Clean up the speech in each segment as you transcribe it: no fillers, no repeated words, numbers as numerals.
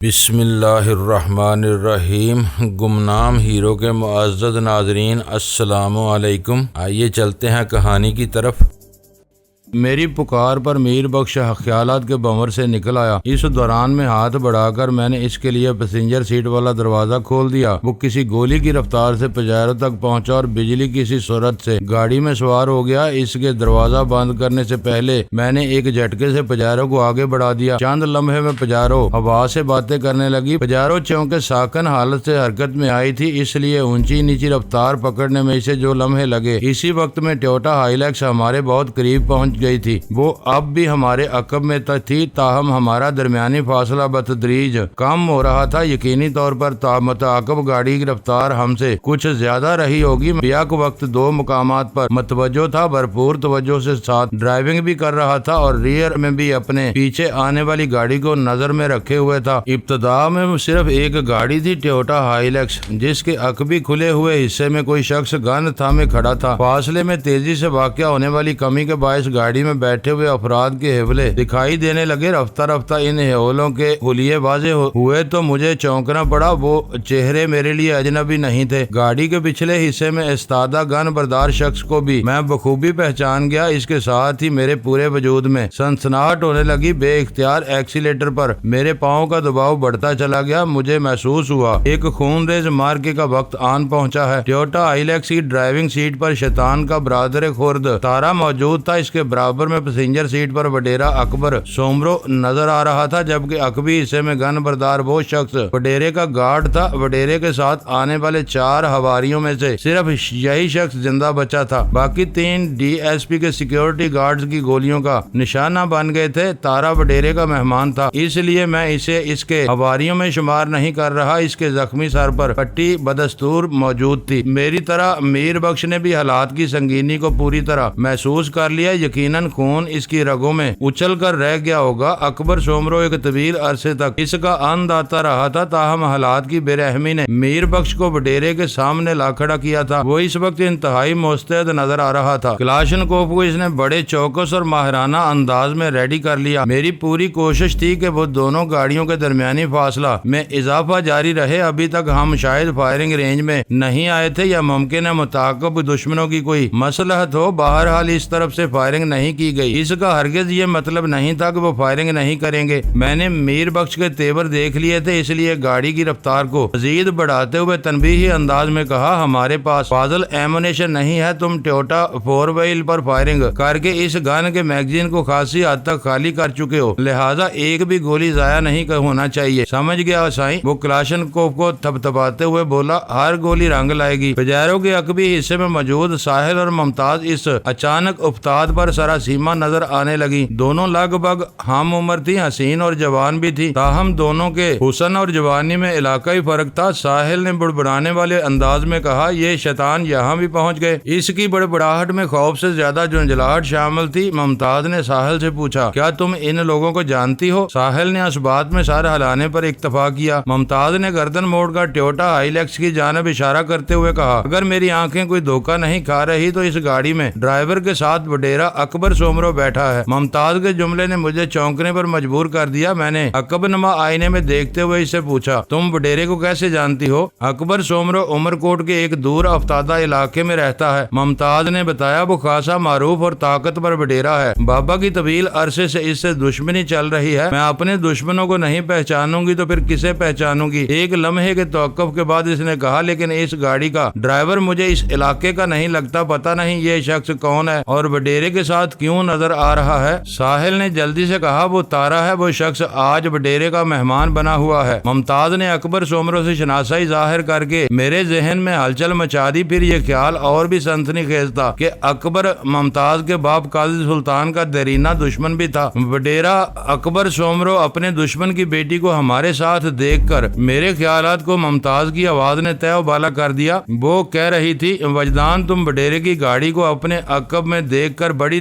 بسم اللہ الرحمن الرحیم۔ گمنام ہیرو کے معزز ناظرین، السلام علیکم۔ آئیے چلتے ہیں کہانی کی طرف۔ میری پکار پر میر بخش خیالات کے بھنور سے نکل آیا۔ اس دوران میں ہاتھ بڑھا کر میں نے اس کے لیے پیسنجر سیٹ والا دروازہ کھول دیا۔ وہ کسی گولی کی رفتار سے پجیرو تک پہنچا اور بجلی کی سی صورت سے گاڑی میں سوار ہو گیا۔ اس کے دروازہ بند کرنے سے پہلے میں نے ایک جھٹکے سے پجیرو کو آگے بڑھا دیا۔ چند لمحے میں پجیرو ہوا سے باتیں کرنے لگی۔ پجیرو چونکہ ساکن حالت سے حرکت میں آئی تھی، اس لیے اونچی نیچی رفتار پکڑنے میں اسے جو لمحے لگے، اسی وقت میں ٹویوٹا ہائیلیکس ہمارے بہت قریب پہنچ گئی تھی۔ وہ اب بھی ہمارے عقب میں تھی، تاہم ہمارا درمیانی فاصلہ بتدریج کم ہو رہا تھا۔ یقینی طور پر متعاقب گاڑی کی رفتار ہم سے کچھ زیادہ رہی ہوگی۔ بیک وقت دو مقامات پر متوجہ تھا، بھرپور توجہ سے ساتھ ڈرائیونگ بھی کر رہا تھا اور ریئر میں بھی اپنے پیچھے آنے والی گاڑی کو نظر میں رکھے ہوئے تھا۔ ابتدا میں صرف ایک گاڑی تھی، ٹویوٹا ہائیلیکس، جس کے عقبی کھلے ہوئے حصے میں کوئی شخص گن تھامے کھڑا تھا۔ فاصلے میں تیزی سے واقع ہونے والی کمی کے باعث گاڑی میں بیٹھے ہوئے افراد کے حوالے دکھائی دینے لگے۔ رفتہ رفتہ ان حوالوں کے حلیے واضح ہوئے تو مجھے چونکنا پڑا۔ وہ چہرے میرے لیے اجنبی نہیں تھے۔ گاڑی کے پچھلے حصے میں استادہ گن بردار شخص کو بھی میں بخوبی پہچان گیا۔ اس کے ساتھ ہی میرے پورے وجود میں سنسناہٹ ہونے لگی۔ بے اختیار ایکسیلیٹر پر میرے پاؤں کا دباؤ بڑھتا چلا گیا۔ مجھے محسوس ہوا ایک خون ریز مارکے کا وقت آن پہنچا ہے۔ ٹویوٹا ہائیلیکس کی ڈرائیونگ سیٹ پر شیطان کا برادر خرد تارا موجود تھا۔ اس کے برابر میں پیسنجر سیٹ پر وڈیرا اکبر سومرو نظر آ رہا تھا، جبکہ عقبی حصے میں گن بردار وہ شخص وڈیرے کا گارڈ تھا۔ وڈیرے کے ساتھ آنے والے 4 ہواریوں میں سے صرف یہی شخص زندہ بچا تھا، باقی 3 ڈی ایس پی کے سیکیورٹی گارڈز کی گولیوں کا نشانہ بن گئے تھے۔ تارا وڈیرے کا مہمان تھا، اس لیے میں اسے اس کے ہواریوں میں شمار نہیں کر رہا۔ اس کے زخمی سر پر پٹی بدستور موجود تھی۔ میری طرح میر بخش نے بھی حالات کی سنگینی کو پوری طرح محسوس کر لیا۔ یقیناً خون اس کی رگوں میں اچھل کر رہ گیا ہوگا۔ اکبر سومرو ایک طویل عرصے تک اس کا اند آتا رہا تھا، تاہم حالات کی بے رحمی نے میر بخش کو وڈیرے کے سامنے لا کھڑا کیا تھا۔ وہ اس وقت انتہائی مستعد نظر آ رہا تھا۔ کلاشنکوف کو اس نے بڑے چوکس اور ماہرانہ انداز میں ریڈی کر لیا۔ میری پوری کوشش تھی کہ وہ دونوں گاڑیوں کے درمیانی فاصلہ میں اضافہ جاری رہے۔ ابھی تک ہم شاید فائرنگ رینج میں نہیں آئے تھے، یا ممکن ہے متعاقب دشمنوں کی کوئی مصلحت ہو۔ بہرحال اس طرف سے فائرنگ نہیں کی گئی۔ اس کا ہرگز یہ مطلب نہیں تھا کہ وہ فائرنگ نہیں کریں گے۔ میں نے میر بخش کے تیور دیکھ لیے تھے، اس لیے گاڑی کی رفتار کو مزید بڑھاتے ہوئے تنبیہی انداز میں کہا، ہمارے پاس فاضل ایمونیشن نہیں ہے۔ تم ٹویوٹا 4 وہیل پر فائرنگ کر کے اس گن کے میگزین کو خاصی حد تک خالی کر چکے ہو، لہٰذا ایک بھی گولی ضائع نہیں ہونا چاہیے۔ سمجھ گیا سائیں؟ وہ کلاشنکوف کو تھپتھپاتے ہوئے بولا، ہر گولی رنگ لائے گی۔ پجیرو کے عقبی حصے میں موجود ساحل اور ممتاز اس اچانک افتاد پر سراسیمہ نظر آنے لگی۔ دونوں لگ بھگ ہم عمر تھی، حسین اور جوان بھی تھی، تاہم دونوں کے حسن اور جوانی میں علاقائی فرق تھا۔ ساحل نے بڑبڑانے والے انداز میں کہا، یہ شیطان یہاں بھی پہنچ گئے۔ اس کی بڑبڑاہٹ میں خوف سے زیادہ جھنجھلاہٹ شامل تھی۔ ممتاز نے ساحل سے پوچھا، کیا تم ان لوگوں کو جانتی ہو؟ ساحل نے اس بات میں سر ہلانے پر اکتفا کیا۔ ممتاز نے گردن موڑ کر ٹویوٹا ہائیلیکس کی جانب اشارہ کرتے ہوئے کہا، اگر میری آنکھیں کوئی دھوکہ نہیں کھا رہی تو اس گاڑی میں ڈرائیور کے ساتھ وڈیرا اکبر سومرو بیٹھا ہے۔ ممتاز کے جملے نے مجھے چونکنے پر مجبور کر دیا۔ میں نے عقب نما آئینے میں دیکھتے ہوئے اس سے پوچھا، تم وڈیرے کو کیسے جانتی ہو؟ اکبر سومرو عمر کوٹ کے ایک دور افتادہ علاقے میں رہتا ہے، ممتاز نے بتایا۔ وہ خاصا معروف اور طاقتور وڈیرا ہے۔ بابا کی طویل عرصے سے اس سے دشمنی چل رہی ہے۔ میں اپنے دشمنوں کو نہیں پہچانوں گی تو پھر کسے پہچانوں گی؟ ایک لمحے کے توقف کے بعد اس نے کہا، لیکن اس گاڑی کا ڈرائیور مجھے اس علاقے کا نہیں لگتا۔ پتہ نہیں یہ شخص کون ہے اور وڈیرے کے ساتھ کیوں نظر آ رہا ہے؟ ساحل نے جلدی سے کہا، وہ تارا ہے، وہ شخص آج وڈیرے کا مہمان بنا ہوا ہے۔ ممتاز نے اکبر سومرو سے شناسائی ظاہر کر کے میرے ذہن میں ہلچل مچا دی۔ پھر یہ خیال اور بھی سنسنی خیز تھا کہ اکبر ممتاز کے باپ قاضی سلطان کا دیرینہ دشمن بھی تھا۔ وڈیرا اکبر سومرو اپنے دشمن کی بیٹی کو ہمارے ساتھ دیکھ کر میرے خیالات کو ممتاز کی آواز نے تہ و بالا کر دیا۔ وہ کہہ رہی تھی، وجدان، تم وڈیرے کی گاڑی کو اپنے عقب میں دیکھ کر بڑی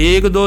1 2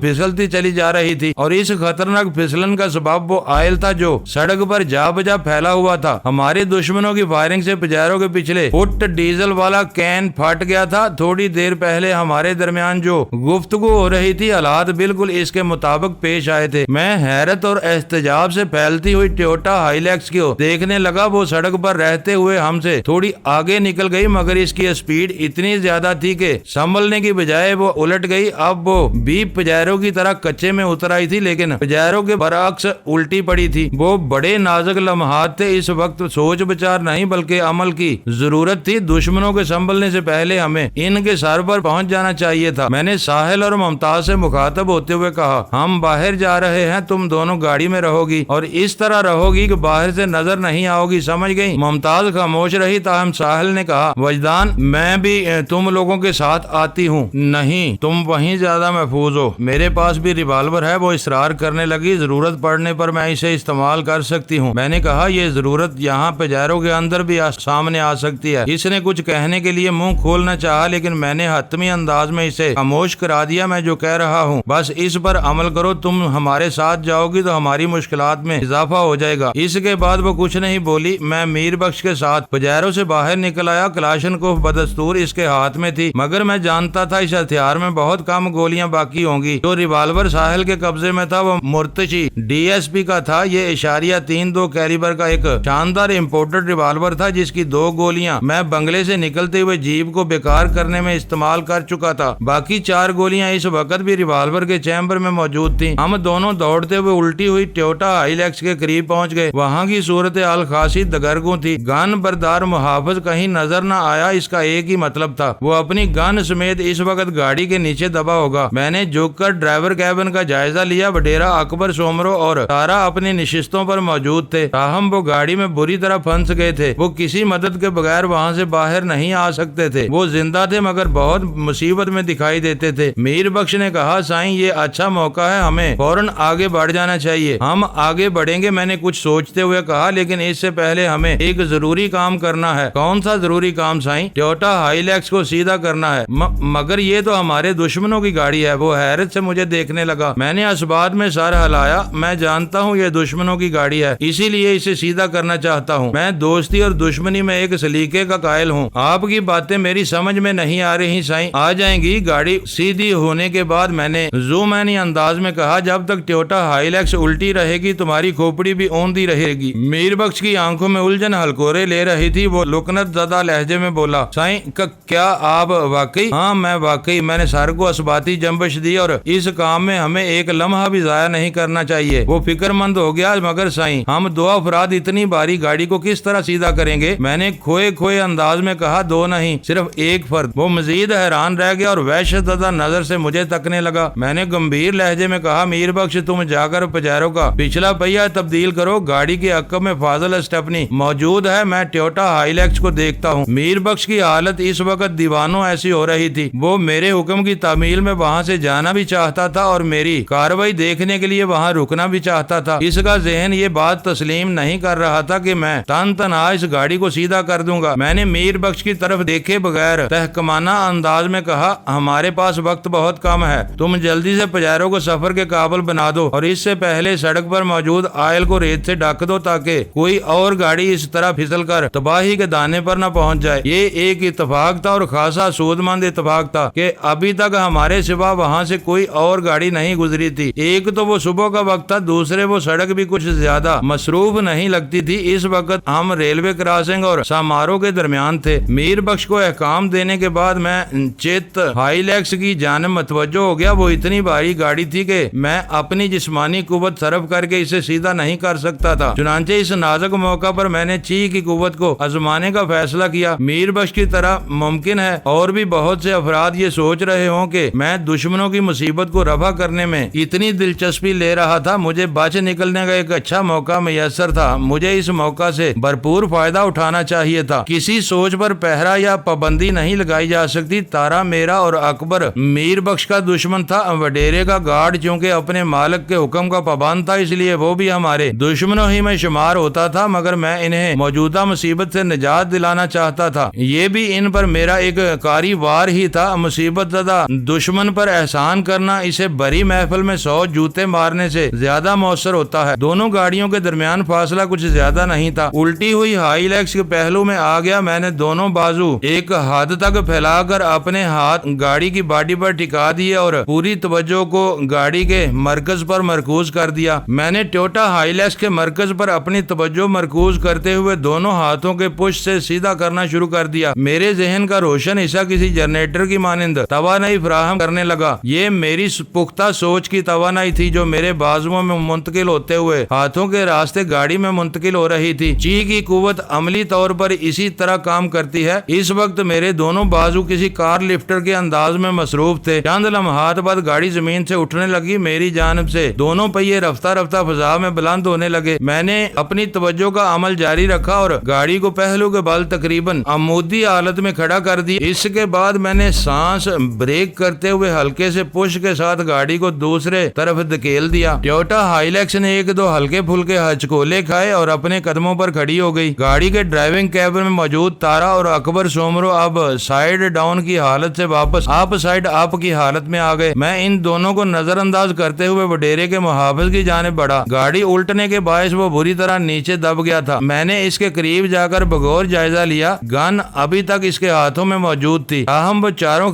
پھسلتی چلی جا رہی تھی اور اس خطرناک پھسلن کا سبب وہ آئل تھا جو سڑک پر جا بجا پھیلا ہوا تھا۔ ہمارے دشمنوں کی فائرنگ سے پجیرو کے پچھلے فٹ ڈیزل والا کین پھٹ گیا تھا۔ تھوڑی دیر پہلے ہمارے درمیان جو گفتگو ہو رہی تھی حالات بالکل اس کے مطابق پیش آئے تھے۔ میں حیرت اور احتجاج سے پھیلتی ہوئی ٹویوٹا ہائیلیکس کو دیکھنے لگا۔ وہ سڑک پر رہتے ہوئے ہم سے تھوڑی آگے نکل گئی مگر اس کی اسپیڈ اتنی زیادہ تھی کہ سنبھلنے کی بجائے وہ الٹ گئی۔ اب وہ بھی پجیرو کی طرح کچے میں اتر آئی تھی لیکن پجیرو کے برعکس الٹی پڑی تھی۔ وہ بڑے نازک لمحات تھے۔ اس وقت سوچ بچار نہیں بلکہ عمل کی ضرورت تھی۔ دشمنوں کے سنبھلنے سے پہلے ہمیں ان کے سر پر پہنچ جانا چاہیے تھا۔ میں نے ساحل اور ممتاز سے مخاطب ہوتے ہوئے کہا، ہم باہر جا رہے ہیں، تم دونوں گاڑی میں رہو گی اور اس طرح رہو گی کہ باہر سے نظر نہیں آؤ گی، سمجھ گئی؟ ممتاز خاموش رہی تاہم ساحل نے کہا، وجدان میں بھی تم لوگوں کے ساتھ آتی ہوں۔ نہیں، تم وہیں زیادہ محفوظ ہو، میرے پاس بھی ریوالور ہے۔ وہ اصرار کرنے لگی، ضرورت پڑنے پر میں اسے استعمال کر سکتی ہوں۔ میں نے کہا، یہ ضرورت یہاں پجیرو کے اندر بھی سامنے آ سکتی ہے۔ اس نے کچھ کہنے کے لیے منہ کھولنا چاہا لیکن میں نے حتمی انداز میں اسے خاموش کرا دیا۔ میں جو کہہ رہا ہوں بس اس پر عمل کرو، تم ہمارے ساتھ جاؤ گی تو ہماری مشکلات میں اضافہ ہو جائے گا۔ اس کے بعد وہ کچھ نہیں بولی۔ میں میر بخش کے ساتھ پجیرو سے باہر نکل آیا۔ کلاشنکوف بدستور اس کے ہاتھ میں تھی مگر میں جانتا تھا اس ہتھیار میں بہت کم گولیاں باقی ہوں گی۔ جو ریوالور ساحل کے قبضے میں تھا وہ مرتشی ڈی ایس پی کا تھا۔ یہ اشاریہ 3.2 کیلیبر کا ایک شاندار امپورٹڈ ریوالور تھا جس کی 2 گولیاں میں بنگلے سے نکلتے ہوئے جیپ کو بیکار کرنے میں استعمال کر چکا تھا۔ باقی 4 گولیاں اس وقت بھی ریوالور کے چیمبر میں موجود تھیں۔ ہم دونوں دوڑتے ہوئے الٹی ہوئی ٹویوٹا ہائیلیکس کے قریب پہنچ گئے۔ وہاں کی صورتحال خاصی دگرگوں تھی۔ گن بردار محافظ کہیں نظر نہ آیا۔ اس کا ایک ہی مطلب تھا، وہ اپنی گن سمیت اس وقت گاڑی کے نیچے دبا ہوگا۔ میں نے جھک کر ڈرائیور کیبن کا جائزہ لیا۔ وڈیرا، اکبر، سومرو اور تارا اپنی نشستوں پر موجود تھے تاہم وہ گاڑی میں بری طرح پھنس گئے تھے۔ وہ کسی مدد کے بغیر وہاں سے باہر نہیں آ سکتے تھے۔ وہ زندہ تھے مگر بہت مصیبت میں دکھائی دیتے تھے۔ میر بخش نے کہا، سائیں یہ اچھا موقع ہے، ہمیں فوراً آگے بڑھ جانا چاہیے۔ ہم آگے بڑھیں گے، میں نے کچھ سوچتے ہوئے کہا، لیکن اس سے پہلے ہمیں ایک ضروری کام کرنا ہے۔ کون سا ضروری کام سائیں؟ ٹویوٹا ہائیلیکس کو سیدھا کرنا ہے۔ مگر یہ تو ہمارے دشمنوں کی گاڑی ہے۔ وہ حیرت سے مجھے دیکھنے لگا۔ میں نے اسبات میں سر ہلایا۔ میں جانتا ہوں یہ دشمنوں کی گاڑی ہے، اسی لیے اسے سیدھا کرنا چاہتا ہوں۔ میں دوستی اور دشمنی میں ایک سلیقے کا قائل ہوں۔ آپ کی باتیں میری سمجھ میں نہیں آ رہی سائیں۔ آ جائیں گی گاڑی سیدھی ہونے کے بعد، میں نے زومینی انداز میں کہا، جب تک ٹویوٹا ہائیلیکس الٹی رہے گی تمہاری کھوپڑی بھی اوندھی رہے گی۔ میر بخش کی آنکھوں میں الجھن ہلکورے لے رہی تھی۔ وہ لکنت زدہ لہجے میں بولا، سائیں کیا آپ واقعی؟ ہاں میں واقعی۔ میں نے سر کو اسباتی جنبش دی، اور اس کام میں ہمیں ایک لمحہ بھی ضائع نہیں کرنا چاہیے۔ وہ فکر مند ہو گیا، مگر سائیں ہم 2 افراد اتنی باری گاڑی کو کس طرح سیدھا کریں گے؟ میں نے کھوئے انداز میں کہا، 2 نہیں، صرف 1 فرد۔ وہ مزید حیران رہ گیا اور وحشت زدہ نظر سے مجھے تکنے لگا۔ میں نے گمبھیر لہجے میں کہا، میر بخش تم جا کر پجیرو کا پچھلا پہیہ تبدیل کرو، گاڑی کے عقب میں فاضل اسٹیپنی موجود ہے، میں ٹویوٹا ہائیلیکس کو دیکھتا ہوں۔ میر بخش کی حالت اس وقت دیوانوں ایسی ہو رہی تھی۔ وہ میرے حکم کی تعمیل میں وہاں سے جانا بھی چاہتا تھا اور میری کارروائی دیکھنے کے لیے وہاں رکنا بھی چاہتا تھا۔ اس کا ذہن یہ بات تسلیم نہیں کر رہا تھا کہ میں تنہا اس گاڑی کو سیدھا کر دوں گا۔ میں نے میر بخش کی طرف دیکھے بغیر تحکمانہ انداز میں کہا، ہمارے پاس وقت بہت کم ہے، تم جلدی سے پجیرو کو سفر کے قابل بنا دو اور اس سے پہلے سڑک پر موجود آئل کو ریت سے ڈھک دو تاکہ کوئی اور گاڑی اس طرح پھسل کر تباہی کے دانے پر نہ پہنچ جائے۔ یہ ایک اتفاق تھا اور خاصا سود مند اتفاق تھا کہ ابھی تک ہمارے سوا وہاں سے کوئی اور گاڑی نہیں گزری تھی۔ ایک تو وہ صبح کا وقت تھا، دوسرے وہ سڑک بھی کچھ زیادہ مصروف نہیں لگتی تھی۔ اس وقت ہم ریلوے کراسنگ اور سامارو کے درمیان تھے۔ میر بخش کو احکام دینے کے بعد میں چیت ہائیلیکس کی جانب متوجہ ہو گیا۔ وہ اتنی بھاری گاڑی تھی کہ میں اپنی جسمانی قوت صرف کر کے اسے سیدھا نہیں کر سکتا تھا۔ چنانچہ اس نازک موقع پر میں نے چی کی قوت کو آزمانے کا فیصلہ کیا۔ میر بخش کی طرح ممکن ہے اور بھی بہت سے افراد یہ سوچ رہے ہوں کہ میں دشمنوں کی مصیبت کو رفع کرنے میں اتنی دلچسپی لے رہا تھا۔ مجھے بچ نکلنے کا ایک اچھا موقع میسر تھا۔ مجھے اس موقع سے بھرپور فائدہ اٹھانا چاہیے تھا۔ کسی سوچ پر پہرا یا پابندی نہیں لگائی جا سکتی۔ تارا میرا اور اکبر میر بخش کا دشمن تھا۔ وڈیرے کا گارڈ چونکہ اپنے مالک کے حکم کا پابند تھا، اس لیے وہ بھی ہمارے دشمنوں ہی میں شمار ہوتا تھا، مگر میں انہیں موجودہ مصیبت سے نجات دلانا چاہتا تھا۔ یہ بھی ان پر میرا ایک کاری وار ہی تھا۔ مصیبت زدہ دشمن پر احسان کرنا اسے بری محفل میں 100 جوتے مارنے سے زیادہ مؤثر ہوتا ہے۔ دونوں گاڑیوں کے درمیان فاصلہ کچھ زیادہ نہیں تھا۔ الٹی ہوئی ہائی لیکس کے پہلو میں آ گیا۔ میں نے دونوں بازو ایک حد تک پھیلا کر اپنے ہاتھ گاڑی کی باڈی پر ٹکا دیے اور پوری توجہ کو گاڑی کے مرکز پر مرکوز کر دیا۔ میں نے ٹویوٹا ہائی لیکس کے مرکز پر اپنی توجہ مرکوز کرتے ہوئے دونوں ہاتھوں کے پشت سے سیدھا کرنا شروع کر دیا۔ میرے ذہن کا روشن حصہ کسی جنریٹر کی مانند توانائی فراہم کرنے لگا۔ یہ میری پختہ سوچ کی توانائی تھی جو میرے بازوؤں میں منتقل ہوتے ہوئے ہاتھوں کے راستے گاڑی میں منتقل ہو رہی تھی۔ چی کی قوت عملی طور پر اسی طرح کام کرتی ہے۔ اس وقت میرے دونوں بازو کسی کار لفٹر کے انداز میں مصروف تھے۔ چند لمحات بعد گاڑی زمین سے اٹھنے لگی۔ میری جانب سے دونوں پہیے رفتہ رفتہ فضا میں بلند ہونے لگے۔ میں نے اپنی توجہ کا عمل جاری رکھا اور گاڑی کو پہلو کے بل تقریباً عمودی حالت میں کھڑا کر دیا۔ اس کے بعد میں نے سانس بریک کرتے ہوئے ہلکے سے پش کے ساتھ گاڑی کو دوسرے طرف دھکیل دیا۔ ٹویوٹا ہائی لیکس نے ایک دو ہلکے پھلکے ہچکولے کھائے اور اپنے قدموں پر کھڑی ہو گئی۔ گاڑی کے ڈرائیونگ کیبن میں موجود تارا اور اکبر سومرو اب سائیڈ ڈاؤن کی حالت سے واپس اپ سائیڈ اپ کی حالت میں آ گئے۔ میں ان دونوں کو نظر انداز کرتے ہوئے وڈیرے کے محافظ کی جانب بڑھا۔ گاڑی الٹنے کے باعث وہ بری طرح نیچے دب گیا تھا۔ میں نے اس کے قریب جا کر بغور جائزہ لیا۔ گن ابھی تک اس کے ہاتھوں میں موجود تھی، تاہم وہ چاروں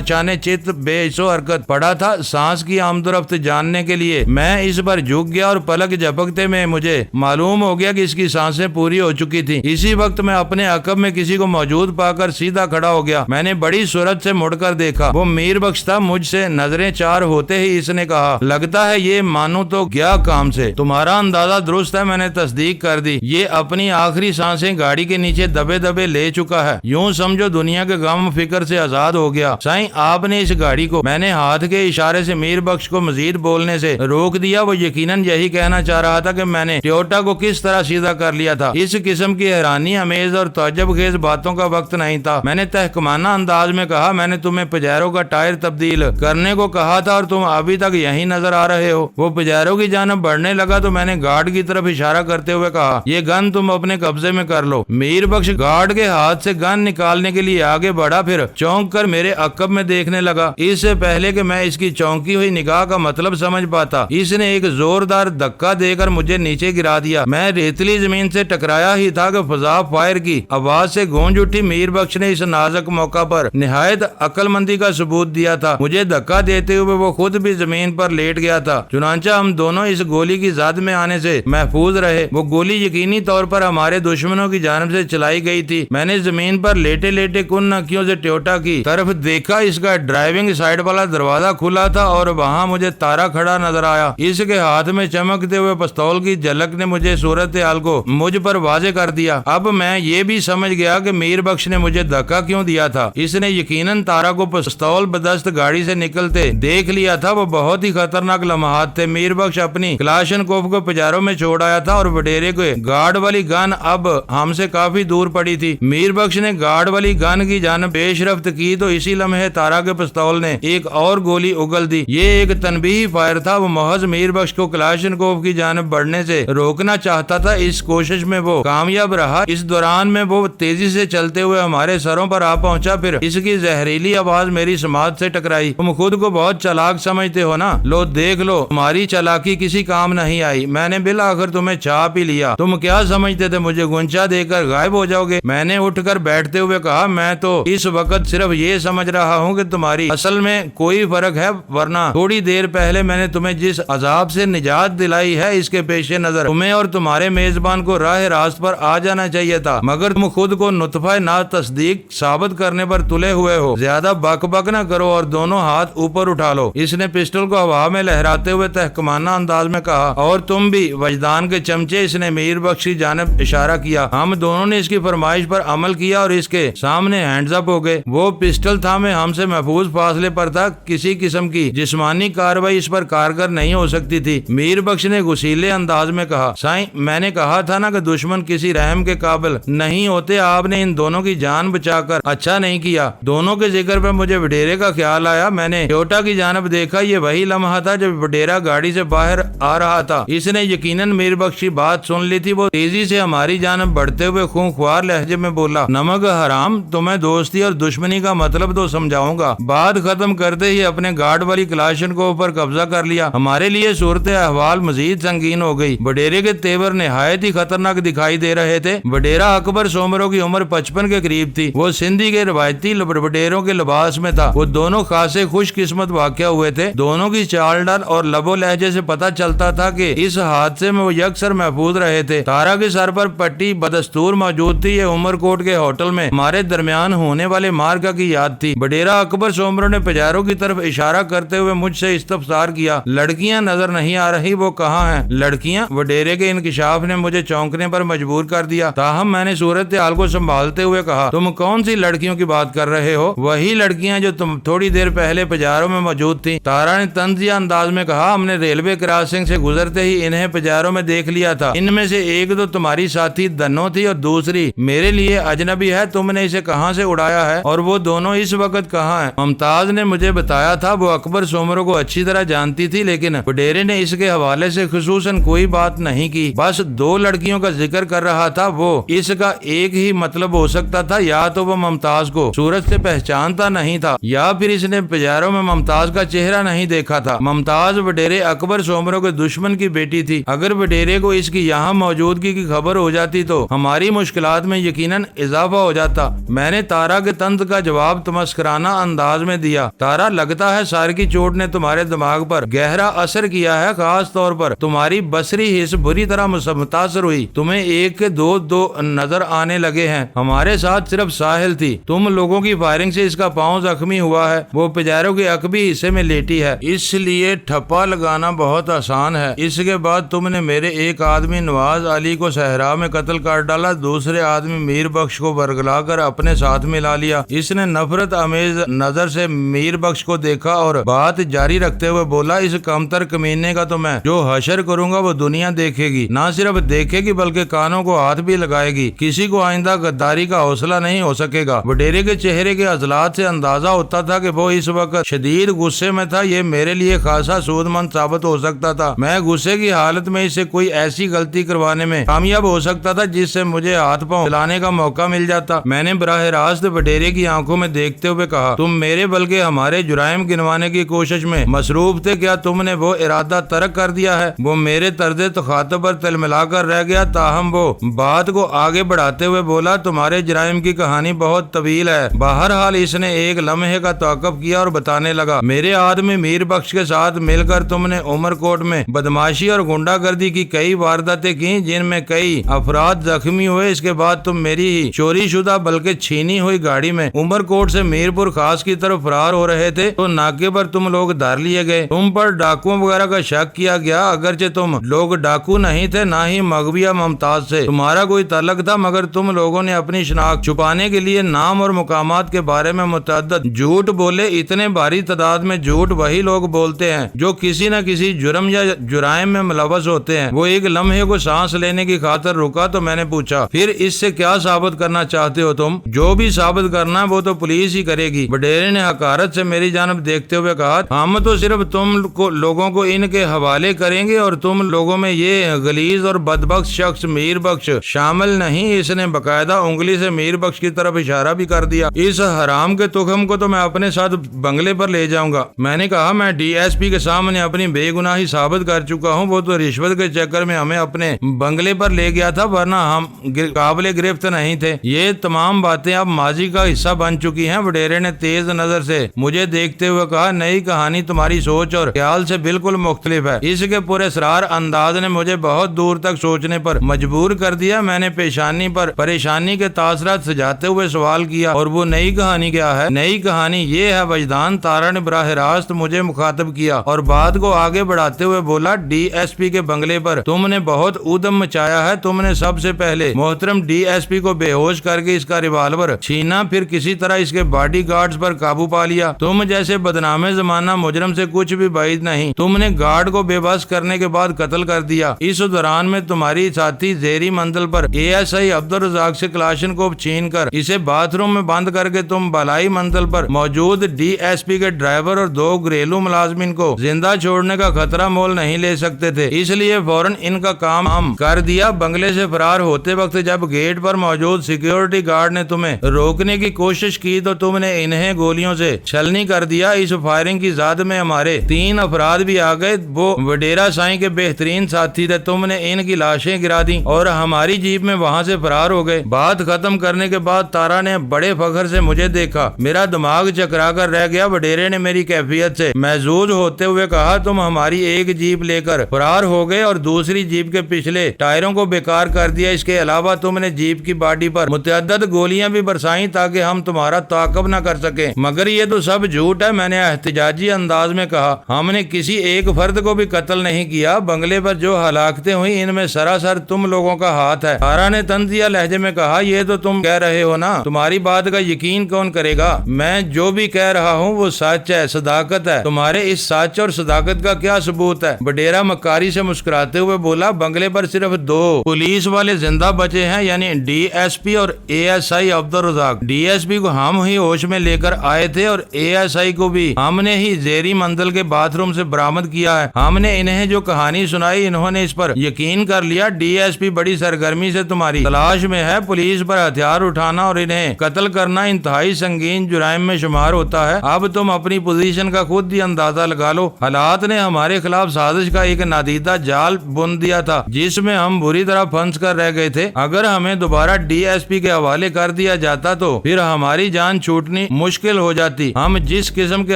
چانے چت بے حس و حرکت پڑا تھا۔ سانس کی آمد و رفت جاننے کے لیے میں اس پر جھک گیا اور پلک جھپکتے میں مجھے معلوم ہو گیا کہ اس کی سانسیں پوری ہو چکی تھی۔ اسی وقت میں اپنے عقب میں کسی کو موجود پا کر سیدھا کھڑا ہو گیا۔ میں نے بڑی سرعت سے مڑ کر دیکھا، وہ میر بخش تھا۔ مجھ سے نظریں چار ہوتے ہی اس نے کہا، لگتا ہے یہ مانو تو گیا کام سے۔ تمہارا اندازہ درست ہے، میں نے تصدیق کر دی۔ یہ اپنی آخری سانسیں گاڑی کے نیچے دبے دبے لے چکا ہے۔ یوں سمجھو دنیا کے غم فکر سے آزاد ہو گیا۔ سائیں آپ نے اس گاڑی کو، میں نے ہاتھ کے اشارے سے میر بخش کو مزید بولنے سے روک دیا۔ وہ یقیناً یہی کہنا چاہ رہا تھا کہ میں نے ٹویوٹا کو کس طرح سیدھا کر لیا تھا۔ اس قسم کی حیرانی امیز اور تعجب خیز باتوں کا وقت نہیں تھا۔ میں نے تحکمانہ انداز میں کہا، میں نے تمہیں پجیرو کا ٹائر تبدیل کرنے کو کہا تھا اور تم ابھی تک یہیں نظر آ رہے ہو۔ وہ پجیرو کی جانب بڑھنے لگا تو میں نے گارڈ کی طرف اشارہ کرتے ہوئے کہا، یہ گن تم اپنے قبضے میں کر لو۔ میر بخش گارڈ کے ہاتھ سے گن نکالنے کے لیے آگے بڑھا، پھر چونک کر میرے عقب میں دیکھنے لگا۔ اس سے پہلے کہ میں اس کی چونکی ہوئی نگاہ کا مطلب سمجھ پاتا، اس نے ایک زوردار دھکا دے کر مجھے نیچے گرا دیا۔ میں ریتلی زمین سے ٹکرایا ہی تھا کہ فضا فائر کی آواز سے گونج اٹھی۔ میر بخش نے اس نازک موقع پر نہایت عقل مندی کا ثبوت دیا تھا۔ مجھے دھکا دیتے ہوئے وہ خود بھی زمین پر لیٹ گیا تھا، چنانچہ ہم دونوں اس گولی کی زد میں آنے سے محفوظ رہے۔ وہ گولی یقینی طور پر ہمارے دشمنوں کی جانب سے چلائی گئی تھی۔ میں نے زمین پر لیٹے لیٹے کن نکیوں سے ٹویوٹا کی طرف دیکھا۔ اس کا ڈرائیونگ سائیڈ والا دروازہ کھلا تھا اور وہاں مجھے تارا کھڑا نظر آیا۔ اس کے ہاتھ میں چمکتے ہوئے پستول کی جھلک نے مجھے صورتحال کو مجھ پر واضح کر دیا۔ اب میں یہ بھی سمجھ گیا کہ میر بخش نے مجھے دھکا کیوں دیا تھا۔ اس نے یقیناً تارا کو پستول بدست گاڑی سے نکلتے دیکھ لیا تھا۔ وہ بہت ہی خطرناک لمحات تھے۔ میر بخش اپنی کلاشنکوف کو پجاروں میں چھوڑ آیا تھا اور وڈیرے کے گارڈ والی گن اب ہم سے کافی دور پڑی تھی۔ میر بخش نے گارڈ والی گن کی جانب پیش رفت کی تو اسی لمحے تارا کے پستول نے ایک اور گولی اگل دی۔ یہ ایک تنبیہی فائر تھا۔ وہ محض میر بخش کو کلاشنکوف کی جانب بڑھنے سے روکنا چاہتا تھا۔ اس کوشش میں وہ کامیاب رہا۔ اس دوران میں وہ تیزی سے چلتے ہوئے ہمارے سروں پر آ پہنچا، پھر اس کی زہریلی آواز میری سماعت سے ٹکرائی۔ تم خود کو بہت چالاک سمجھتے ہو نا؟ لو دیکھ لو، تمہاری چالاکی کسی کام نہیں آئی۔ میں نے بالآخر تمہیں چھاپ ہی لیا۔ تم کیا سمجھتے تھے مجھے گنچا دے کر غائب ہو جاؤ گے؟ میں نے اٹھ کر بیٹھتے ہوئے کہا، میں تو اس وقت صرف یہ سمجھ رہا ہوں کہ تمہاری اصل میں کوئی فرق ہے، ورنہ تھوڑی دیر پہلے میں نے تمہیں جس عذاب سے نجات دلائی ہے اس کے پیش نظر تمہیں اور تمہارے میزبان کو راہ راست پر آ جانا چاہیے تھا، مگر تم خود کو نطفہ نا تصدیق ثابت کرنے پر تلے ہوئے ہو۔ زیادہ بک بک نہ کرو اور دونوں ہاتھ اوپر اٹھا لو۔ اس نے پسٹل کو ہوا میں لہراتے ہوئے تحکمانہ انداز میں کہا، اور تم بھی وجدان کے چمچے۔ اس نے میر بخش کی جانب اشارہ کیا۔ ہم دونوں نے اس کی فرمائش پر عمل کیا اور اس کے سامنے ہینڈز اپ ہو گئے۔ وہ پسٹل تھامے ہم سے محفوظ فاصلے پر تھا۔ کسی قسم کی جسمانی کارروائی اس پر کارگر نہیں ہو سکتی تھی۔ میر بخش نے غصیلے انداز میں کہا، سائیں میں نے کہا تھا نا کہ دشمن کسی رحم کے قابل نہیں ہوتے۔ آپ نے ان دونوں کی جان بچا کر اچھا نہیں کیا۔ دونوں کے ذکر پر مجھے وڈیرے کا خیال آیا۔ میں نے ٹویوٹا کی جانب دیکھا۔ یہ وہی لمحہ تھا جب وڈیرا گاڑی سے باہر آ رہا تھا۔ اس نے یقیناً میر بخش کی بات سن لی تھی۔ وہ تیزی سے ہماری جانب بڑھتے ہوئے خونخوار لہجے میں بولا، نمک حرام، تمہیں دوستی اور دشمنی کا مطلب تو سمجھاؤں گا۔ بات ختم کرتے ہی اپنے گارڈ والی کلاشن کو اوپر قبضہ کر لیا۔ ہمارے لیے صورت احوال مزید سنگین ہو گئی۔ وڈیرے کے تیور نہایت ہی خطرناک دکھائی دے رہے تھے۔ وڈیرا اکبر سومرو کی عمر 55 کے قریب تھی۔ وہ سندھی کے روایتی وڈیروں کے لباس میں تھا۔ وہ دونوں خاصے خوش قسمت واقع ہوئے تھے۔ دونوں کی چال ڈال اور لب و لہجے سے پتہ چلتا تھا کہ اس حادثے میں وہ یکسر محفوظ رہے تھے۔ تارا کے سر پر پٹی بدستور موجود تھی۔ یہ عمر کوٹ کے ہوٹل میں ہمارے درمیان ہونے والے مارکا کی یاد تھی۔ وڈیرا اکبر سومرو نے پجاروں کی طرف اشارہ کرتے ہوئے مجھ سے استفسار کیا، لڑکیاں نظر نہیں آ رہی، وہ کہاں ہیں؟ لڑکیاں؟ وڈیرے کے انکشاف نے مجھے چونکنے پر مجبور کر دیا۔ تاہم میں نے صورتحال کو سنبھالتے ہوئے کہا، تم کون سی لڑکیوں کی بات کر رہے ہو؟ وہی لڑکیاں جو تم تھوڑی دیر پہلے پجاروں میں موجود تھیں۔ تارا نے طنزیہ انداز میں کہا، ہم نے ریلوے کراسنگ سے گزرتے ہی انہیں پجاروں میں دیکھ لیا تھا۔ ان میں سے ایک تو تمہاری ساتھی دنو تھی اور دوسری میرے لیے اجنبی ہے۔ تم نے اسے کہاں سے اڑایا ہے اور وہ دونوں اس وقت کہاں ہیں؟ ممتاز نے مجھے بتایا تھا وہ اکبر سومرو کو اچھی طرح جانتی تھی، لیکن وڈیرے نے اس کے حوالے سے خصوصاً کوئی بات نہیں کی۔ بس دو لڑکیوں کا ذکر کر رہا تھا۔ وہ اس کا ایک ہی مطلب ہو سکتا تھا، یا تو وہ ممتاز کو صورت سے پہچانتا نہیں تھا یا پھر اس نے پجاروں میں ممتاز کا چہرہ نہیں دیکھا تھا۔ ممتاز وڈیرے اکبر سومرو کے دشمن کی بیٹی تھی۔ اگر وڈیرے کو اس کی یہاں موجودگی کی خبر ہو جاتی تو ہماری مشکلات میں یقیناً اضافہ ہو جاتا۔ میں نے تارا کے طنز کا جواب تمسکرانہ انداز میں دیا، تارا لگتا ہے سار کی چوٹ نے تمہارے دماغ پر گہرا اثر کیا ہے، خاص طور پر تمہاری بصری حص بری طرح متاثر ہوئی۔ تمہیں ایک کے دو نظر آنے لگے ہیں۔ ہمارے ساتھ صرف ساحل تھی۔ تم لوگوں کی فائرنگ سے اس کا پاؤں زخمی ہوا ہے۔ وہ پجاروں کے عقبی حصے میں لیٹی ہے، اس لیے ٹھپا لگانا بہت آسان ہے۔ اس کے بعد تم نے میرے ایک آدمی نواز علی کو صحرا میں قتل کر ڈالا، دوسرے آدمی میر بخش کو برگلا کر اپنے ساتھ ملا لیا۔ اس نے نفرت آمیز نظر سے میر بخش کو دیکھا اور بات جاری رکھتے ہوئے بولا، اس کمتر کمینے کا تو میں جو حشر کروں گا وہ دنیا دیکھے گی، نہ صرف دیکھے گی بلکہ کانوں کو ہاتھ بھی لگائے گی۔ کسی کو آئندہ غداری کا حوصلہ نہیں ہو سکے گا۔ وڈیرے کے چہرے کے عضلات سے اندازہ ہوتا تھا کہ وہ اس وقت شدید غصے میں تھا۔ یہ میرے لیے خاصا سود مند ثابت ہو سکتا تھا۔ میں غصے کی حالت میں اسے کوئی ایسی غلطی کروانے میں کامیاب ہو سکتا تھا جس سے مجھے ہاتھ پاؤں چلانے کا موقع مل جاتا۔ میں نے براہ راست وڈیرے کی آنکھوں میں دیکھتے ہوئے کہا، تم میرے بلکہ ہمارے جرائم گنوانے کی کوشش میں مصروف تھے، کیا تم نے وہ ارادہ ترک کر دیا ہے؟ وہ میرے طرز تخاطب پر تلملا کر رہ گیا، تاہم وہ بات کو آگے بڑھاتے ہوئے بولا، تمہارے جرائم کی کہانی بہت طویل ہے۔ بہرحال اس نے ایک لمحے کا توقف کیا اور بتانے لگا، میرے آدمی میر بخش کے ساتھ مل کر تم نے عمر کوٹ میں بدماشی اور گنڈا گردی کی کئی وارداتیں کی جن میں کئی افراد زخمی ہوئے۔ اس کے بعد تم میری ہی چوری شدہ بلکہ چھینی ہوئی گاڑی میں عمر کوٹ سے میرپور خاص کی طرف فرار ہو رہے تھے تو ناکے پر تم لوگ دھر لیے گئے۔ تم پر ڈاکوؤں وغیرہ کا شک کیا گیا، اگرچہ تم لوگ ڈاکو نہیں تھے، نہ ہی مغویہ ممتاز سے تمہارا کوئی تعلق تھا، مگر تم لوگوں نے اپنی شناخت چھپانے کے لیے نام اور مقامات کے بارے میں متعدد جھوٹ بولے۔ اتنے بھاری تعداد میں جھوٹ وہی لوگ بولتے ہیں جو کسی نہ کسی جرم یا جرائم میں ملوث ہوتے ہیں۔ وہ ایک لمحے کو سانس لینے کی خاطر رکا تو میں نے پوچھا، پھر اس سے کیا ثابت کرنا چاہتے ہو تم؟ جو بھی ثابت کرنا ہے وہ تو پولیس ہی کرے گی۔ وڈیرے نے حقارت سے میری جانب دیکھتے ہوئے کہا، ہم تو صرف تم لوگوں کو ان کے حوالے کریں گے اور تم لوگوں میں یہ غلیظ اور بدبخت شخص میر بخش شامل نہیں۔ اس نے باقاعدہ انگلی سے میر بخش کی طرف اشارہ بھی کر دیا۔ اس حرام کے تخم کو تو میں اپنے ساتھ بنگلے پر لے جاؤں گا۔ میں نے کہا، میں ڈی ایس پی کے سامنے اپنی بے گناہی ثابت کر چکا ہوں، وہ تو رشوت کے چکر میں ہمیں اپنے بنگلے پر لے گیا تھا، ورنہ ہم قابل گرفت نہیں تھے۔ یہ تمام باتیں اب ماضی کا حصہ بن چکی ہیں۔ وڈیرے نے تیز نظر سے مجھے دیکھتے ہوئے کہا، نئی کہانی تمہاری سوچ اور خیال سے بالکل مختلف ہے۔ اس کے پراسرار انداز نے مجھے بہت دور تک سوچنے پر مجبور کر دیا۔ میں نے پیشانی پر پریشانی کے تاثرات سجاتے ہوئے سوال کیا، اور وہ نئی کہانی کیا ہے؟ نئی کہانی یہ ہے وجدان۔ تارا نے براہ راست مجھے مخاطب کیا اور بات کو آگے بڑھاتے ہوئے بولا، ڈی ایس پی کے بنگلے پر تم نے بہت ادم مچایا ہے۔ تم نے سب سے پہلے محترم ڈی ایس پی کو بے ہوش کر کے اس کا ریوالور چھینا، پھر کسی طرح اس کے باڈی گارڈز پر قابو پا لیا۔ تم جیسے بدنام زمانہ مجرم سے کچھ بھی بعید نہیں۔ تم نے گارڈ کو بے بس کرنے کے بعد قتل کر دیا۔ اس دوران میں تمہاری ساتھی زیری منزل پر اے ایس آئی عبدالرزاق سے کلاشن کو چھین کر اسے باتھ روم میں بند کر کے تم بالائی منزل پر موجود ڈی ایس پی کے ڈرائیور اور دو گھریلو ملازمین کو زندہ چھوڑنے کا خطرہ مول نہیں لے سکتے تھے، اس لیے فوراً ان کا کام ہم کر دیا۔ بنگلے بنگلے سے فرار ہوتے وقت جب گیٹ پر موجود سیکیورٹی گارڈ نے تمہیں روکنے کی کوشش کی تو تم نے انہیں گولیوں سے چھلنی کر دیا۔ اس فائرنگ کی زد میں ہمارے 3 افراد بھی آ گئے، وہ وڈیرا سائیں کے بہترین ساتھی تھے۔ تم نے ان کی لاشیں گرا دی اور ہماری جیپ میں وہاں سے فرار ہو گئے۔ بات ختم کرنے کے بعد تارا نے بڑے فخر سے مجھے دیکھا، میرا دماغ چکرا کر رہ گیا۔ وڈیرے نے میری کیفیت سے محظوظ ہوتے ہوئے کہا، تم ہماری ایک جیپ لے کر فرار ہو گئے اور دوسری جیپ کے پچھلے ٹائروں کو بیکار کر دیا۔ اس کے علاوہ تم نے جیپ کی باڈی پر متعدد گولیاں بھی برسائیں تاکہ ہم تمہارا تعاقب نہ کر سکیں۔ مگر یہ تو سب جھوٹ ہے، میں نے احتجاجی انداز میں کہا۔ ہم نے کسی ایک فرد کو بھی قتل نہیں کیا۔ بنگلے پر جو ہلاکتیں ہوئی ان میں سراسر تم لوگوں کا ہاتھ ہے۔ تارا نے طنزیہ لہجے میں کہا، یہ تو تم کہہ رہے ہو نا، تمہاری بات کا یقین کون کرے گا؟ میں جو بھی کہہ رہا ہوں وہ سچ ہے، صداقت ہے۔ تمہارے اس سچ اور صداقت کا کیا ثبوت ہے؟ وڈیرا مکاری سے مسکراتے ہوئے بولا، بنگلے پر صرف 2 پولیس والے زندہ بچے ہیں، یعنی ڈی ایس پی اور A S I Abdul Razzaq. D S P کو ہم ہی ہوش میں لے کر آئے تھے اور اے ایس آئی کو بھی ہم نے ہی زیری منزل کے باتھ روم سے برآمد کیا ہے۔ ہم نے انہیں جو کہانی سنائی انہوں نے اس پر یقین کر لیا۔ ڈی ایس پی بڑی سرگرمی سے تمہاری تلاش میں ہے۔ پولیس پر ہتھیار اٹھانا اور انہیں قتل کرنا انتہائی سنگین جرائم میں شمار ہوتا ہے۔ اب تم اپنی پوزیشن کا خود ہی اندازہ لگا لو۔ حالات نے ہمارے خلاف سازش کا ایک نادیدہ جال بن دیا تھا جس میں ہم بری طرح پھنس کر رہ گئے تھے۔ اگر ہمیں دوبارہ ڈی ایس پی کے حوالے کر دیا جاتا تو پھر ہماری جان چھوٹنی مشکل ہو جاتی۔ ہم جس قسم کے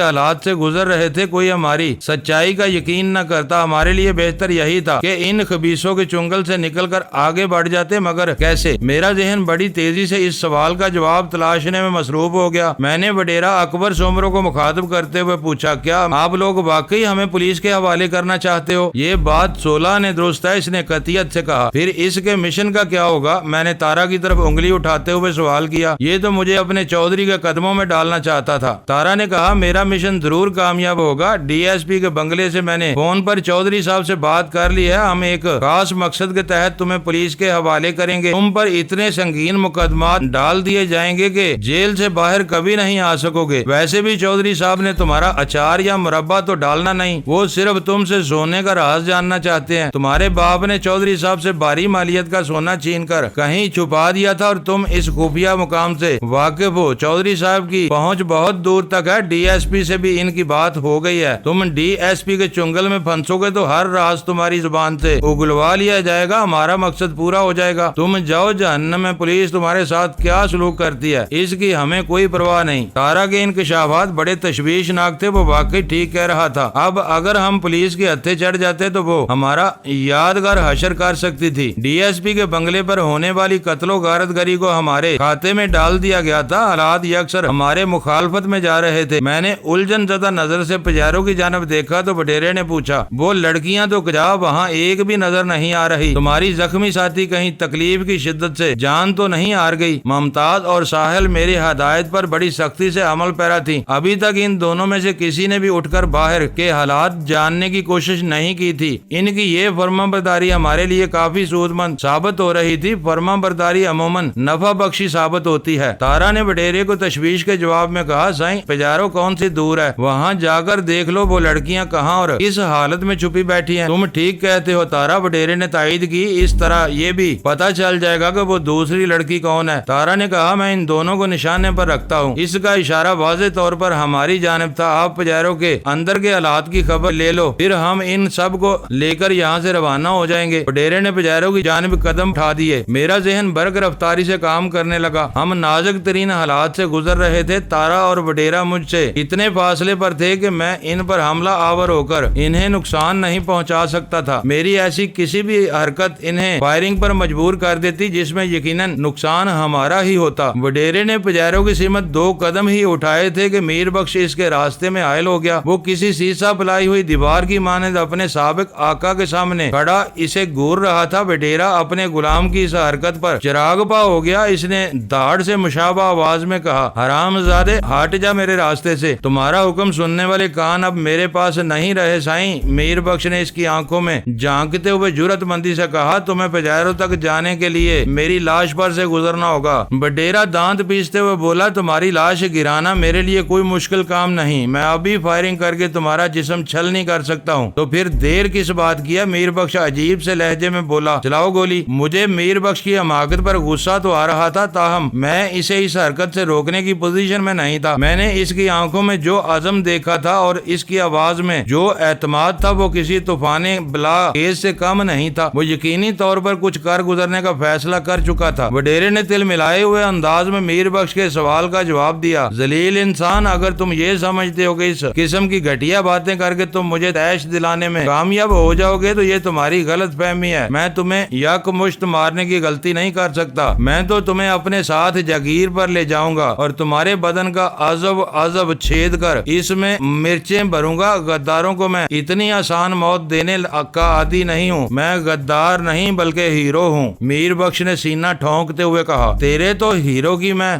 حالات سے گزر رہے تھے کوئی ہماری سچائی کا یقین نہ کرتا۔ ہمارے لیے بہتر یہی تھا کہ ان خبیثوں کے چنگل سے نکل کر آگے بڑھ جاتے، مگر کیسے؟ میرا ذہن بڑی تیزی سے اس سوال کا جواب تلاشنے میں مصروف ہو گیا۔ میں نے وڈیرا اکبر سومرو کو مخاطب کرتے ہوئے پوچھا، کیا آپ لوگ واقعی ہمیں پولیس کے حوالے کرنا چاہتے ہو؟ یہ بات 16 نے درست ہے، اس نے قطعیت سے کہا۔ پھر اس کے مشن کا کیا ہوگا؟ میں نے تارا کی طرف انگلی اٹھاتے ہوئے سوال کیا۔ یہ تو مجھے اپنے چودھری کے قدموں میں ڈالنا چاہتا تھا۔ تارا نے کہا، میرا مشن ضرور کامیاب ہوگا۔ ڈی ایس پی کے بنگلے سے میں نے فون پر چودھری صاحب سے بات کر لی ہے۔ ہم ایک خاص مقصد کے تحت تمہیں پولیس کے حوالے کریں گے۔ تم پر اتنے سنگین مقدمات ڈال دیے جائیں گے کہ جیل سے باہر کبھی نہیں آ سکو گے۔ ویسے بھی چودھری صاحب نے تمہارا اچار یا مربع تو ڈالنا نہیں، وہ صرف تم سے سونے کا راز جاننا چاہتے ہیں۔ تمہارے باپ نے چودھری صاحب سے بھاری مالیت کا سونا چھین کر کہیں چھپا دیا تھا اور تم اس خفیہ مقام سے واقف ہو۔ چودھری صاحب کی پہنچ بہت دور تک ہے۔ ڈی ایس پی سے بھی ان کی بات ہو گئی ہے۔ تم ڈی ایس پی کے چنگل میں پھنسو گے تو ہر راز تمہاری زبان سے اگلوا لیا جائے گا، ہمارا مقصد پورا ہو جائے گا۔ تم جاؤ جہنم میں، پولیس تمہارے ساتھ کیا سلوک کرتی ہے اس کی ہمیں کوئی پرواہ نہیں۔ تارا کے انکشافات بڑے تشویشناک تھے، وہ واقعی ٹھیک کہہ رہا تھا۔ اب اگر ہم پولیس کے ہتھے چڑھ جاتے تو وہ ہمارا یادگار حشر کر سکتی تھی۔ ڈی ایس پی کے بنگلے پر ہونے والی قتل و غارت گری کو ہمارے کھاتے میں ڈال دیا گیا تھا۔ حالات یکسر ہمارے مخالفت میں جا رہے تھے۔ میں نے الجھن زدہ نظر سے پجاروں کی جانب دیکھا تو وڈیرے نے پوچھا، وہ لڑکیاں تو کجا وہاں ایک بھی نظر نہیں آ رہی؟ تمہاری زخمی ساتھی کہیں تکلیف کی شدت سے جان تو نہیں ہار گئی؟ ممتاز اور ساحل میری ہدایت پر بڑی سختی سے عمل پیرا تھی۔ ابھی تک ان دونوں میں سے کسی نے بھی اٹھ کر باہر کے حالات جاننے کی کوشش نہیں کی تھی۔ ان کی یہ فرمانبرداری ہمارے لیے کافی سود مند ثابت ہو رہی تھی۔ فرمانبرداری عموماً نفع بخشی ثابت ہوتی ہے۔ تارا نے وڈیرے کو تشویش کے جواب میں کہا، سائیں پجارو کون سی دور ہے، وہاں جا کر دیکھ لو وہ لڑکیاں کہاں اور کس حالت میں چھپی بیٹھی ہیں۔ تم ٹھیک کہتے ہو تارا، وڈیرے نے تائید کی۔ اس طرح یہ بھی پتہ چل جائے گا کہ وہ دوسری لڑکی کون ہے۔ تارا نے کہا، میں ان دونوں کو نشانے پر رکھتا ہوں۔ اس کا اشارہ واضح طور پر ہماری جانب تھا۔ آپ پجارو کے اندر کے حالات کی خبر لے لو، پھر ہم ان سب کو لے کر یہاں سے روانہ ہو جائیں گے۔ وڈیرے نے پجارو کی جانب قدم اٹھا دیے۔ میرا ذہن برق رفتاری سے کام کرنے لگا۔ ہم نازک ترین حالات سے گزر رہے تھے۔ تارا اور وڈیرا مجھ سے اتنے فاصلے پر تھے کہ میں ان پر حملہ آور ہو کر انہیں نقصان نہیں پہنچا سکتا تھا۔ میری ایسی کسی بھی حرکت انہیں فائرنگ پر مجبور کر دیتی جس میں یقیناً نقصان ہمارا ہی ہوتا۔ وڈیرے نے پجارو کی سمت 2 قدم ہی اٹھائے تھے کہ میر بخش اس کے راستے میں حائل ہو گیا۔ وہ کسی سیسا پلائی ہوئی دیوار کی مانند اپنے سابق آقا کے سامنے کھڑا اسے گور رہا تھا۔ وڈیرا اپنے غلام کی اس حرکت پر چراغ پا ہو گیا۔ اس نے دھاڑ سے مشابہ آواز میں کہا، حرام زادے، ہٹ جا میرے راستے سے، تمہارا حکم سننے والے کان اب میرے پاس نہیں رہے سائیں۔ میر بخش نے اس کی آنکھوں میں جھانکتے ہوئے جرات مندی سے کہا، تمہیں پجارو تک جانے کے لیے میری لاش پر سے گزرنا ہوگا۔ وڈیرا دانت پیستے ہوئے بولا، تمہاری لاش گرانا میرے لیے کوئی مشکل کام نہیں، میں ابھی فائرنگ کر کے تمہارا جسم چھل نہیں کر سکتا ہوں۔ تو پھر دیر کس بات کی ہے؟ میر بخش عجیب سے لہجے میں بولا، چلاؤ گولی۔ مجھے میر بخش کی حماقت پر غصہ تو آ رہا تھا، تاہم میں اسے اس حرکت سے روکنے کی پوزیشن میں نہیں تھا۔ میں نے اس کی آنکھوں میں جو عزم دیکھا تھا اور اس کی آواز میں جو اعتماد تھا وہ کسی طوفان بلا خیز سے کم نہیں تھا۔ وہ یقینی طور پر کچھ کر گزرنے کا فیصلہ کر چکا تھا۔ وڈیرے نے تل ملائے ہوئے انداز میں میر بخش کے سوال کا جواب دیا، ذلیل انسان، اگر تم یہ سمجھتے ہو کہ اس قسم کی گھٹیا باتیں کر کے تم مجھے تیش دلانے میں کامیاب ہو جاؤ گے تو یہ تمہاری غلط فہمی ہے۔ میں تمہیں یک مشت مارنے کی غلطی نہیں کر سکتا، میں تو تمہیں اپنے ساتھ جاگیر پر لے جاؤں گا اور تمہارے بدن کا عضب چھید کر اس میں مرچیں بھروں گا۔ غداروں کو میں اتنی آسان موت دینے کا عادی نہیں ہوں، میں غدار نہیں بلکہ ہیرو ہوں۔ میر بخش نے سینہ ٹھونکتے ہوئے کہا، تیرے تو ہیرو کی میں